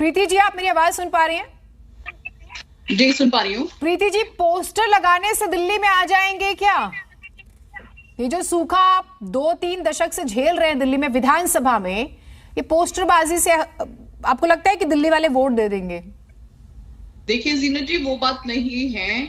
प्रीति जी, आप मेरी आवाज सुन पा रही हैं? जी सुन पा रही हूँ। प्रीति जी, पोस्टर लगाने से दिल्ली में आ जाएंगे क्या? ये जो सूखा आप 2-3 दशक से झेल रहे हैं दिल्ली में विधानसभा में, ये पोस्टरबाजी से आपको लगता है कि दिल्ली वाले वोट दे देंगे? देखिए जीनत जी, वो बात नहीं है।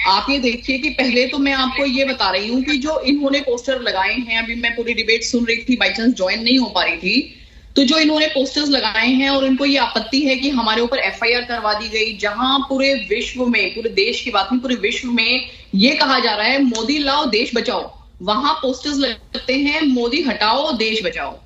आप ये देखिए कि पहले तो मैं आपको ये बता रही हूँ कि जो इन्होंने पोस्टर लगाए हैं, अभी मैं पूरी डिबेट सुन रही थी, बाई चांस ज्वाइन नहीं हो पा रही थी, तो जो इन्होंने पोस्टर्स लगाए हैं और इनको ये आपत्ति है कि हमारे ऊपर एफआईआर करवा दी गई, जहां पूरे विश्व में, पूरे देश की बात नहीं, पूरे विश्व में ये कहा जा रहा है मोदी लाओ देश बचाओ, वहां पोस्टर्स लगते हैं मोदी हटाओ देश बचाओ।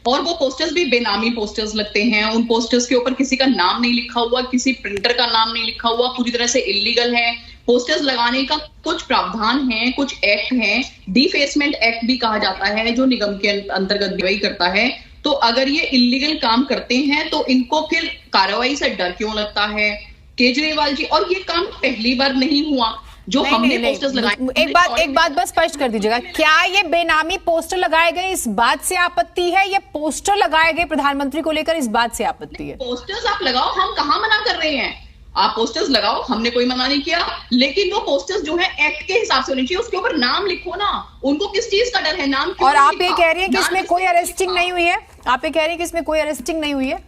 और वो पोस्टर्स भी बेनामी पोस्टर्स लगते हैं। उन पोस्टर्स के ऊपर किसी का नाम नहीं लिखा हुआ, किसी प्रिंटर का नाम नहीं लिखा हुआ, पूरी तरह से इलीगल है। पोस्टर्स लगाने का कुछ प्रावधान है, कुछ एक्ट है, डिफेसमेंट एक्ट भी कहा जाता है, जो निगम के अंतर्गत कार्रवाई करता है। तो अगर ये इलीगल काम करते हैं तो इनको फिर कार्रवाई से डर क्यों लगता है? केजरीवाल जी, और ये काम पहली बार नहीं हुआ जो हमने पोस्टर्स लगाए। एक बात बस स्पष्ट कर दीजिएगा, क्या ये बेनामी पोस्टर लगाए गए इस बात से आपत्ति है, या पोस्टर लगाए गए प्रधानमंत्री को लेकर इस बात से आपत्ति है? पोस्टर्स आप लगाओ, हम कहाँ मना कर रहे हैं, आप पोस्टर्स लगाओ, हमने कोई मना नहीं किया, लेकिन वो पोस्टर्स जो है एक्ट के हिसाब से होनी चाहिए, उसके ऊपर नाम लिखो ना। उनको किस चीज का डर है? नाम क्यों? और आप ये कह रही हैं कि इसमें कोई अरेस्टिंग नहीं हुई है? आप ये कह रही हैं कि इसमें कोई अरेस्टिंग नहीं हुई है?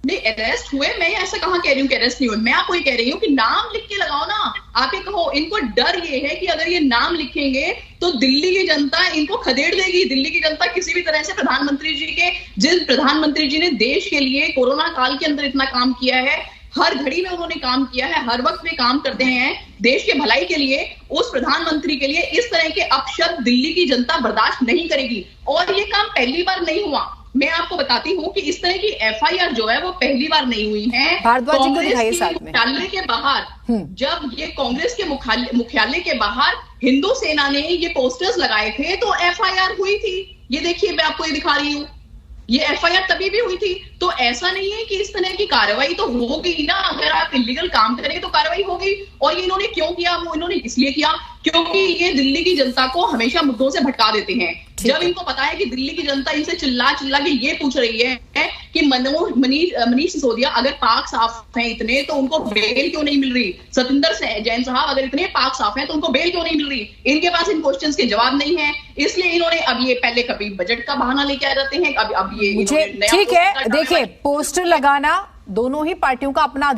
नहीं, अरेस्ट हुए, मैं ऐसा कहाँ कह रही हूँ कि अरेस्ट नहीं हुए। मैं आपको ये कह रही हूँ कि नाम लिख के लगाओ ना। आप ये कहो, इनको डर ये है कि अगर ये नाम लिखेंगे तो दिल्ली की जनता इनको खदेड़ देगी। दिल्ली की जनता किसी भी तरह से प्रधानमंत्री जी के, जिस प्रधानमंत्री जी ने देश के लिए कोरोना काल के अंदर इतना काम किया है, हर घड़ी में उन्होंने काम किया है, हर वक्त में काम करते हैं देश के भलाई के लिए, उस प्रधानमंत्री के लिए इस तरह के अपशब्द दिल्ली की जनता बर्दाश्त नहीं करेगी। और ये काम पहली बार नहीं हुआ। मैं आपको बताती हूँ कि इस तरह की एफआईआर जो है वो पहली बार नहीं हुई है। मुख्यालय के बाहर, जब ये कांग्रेस के मुख्यालय के बाहर हिंदू सेना ने ये पोस्टर्स लगाए थे तो एफआईआर हुई थी। ये देखिए, मैं आपको ये दिखा रही हूँ, ये एफआईआर तभी भी हुई थी। तो ऐसा नहीं है कि इस तरह की कार्रवाई तो होगी ना, अगर आप इलीगल काम करेंगे तो कार्रवाई होगी। और ये इन्होंने क्यों किया? वो इन्होंने इसलिए किया क्योंकि ये दिल्ली की जनता को हमेशा मुद्दों से भटका देते हैं। जब इनको पता है कि दिल्ली की जनता इनसे चिल्ला चिल्ला के ये पूछ रही है कि मनीष सिसोदिया अगर पाक साफ हैं इतने, तो उनको बेल क्यों नहीं मिल रही? सतिंदर जैन साहब अगर इतने पाक साफ हैं तो उनको बेल क्यों नहीं मिल रही? इनके पास इन क्वेश्चंस के जवाब नहीं है। इसलिए इन्होंने अब ये पहले कभी बजट का बहाना लेके आ जाते हैं, अब ये ठीक है। देखिए, पोस्टर लगाना दोनों ही पार्टियों का अपना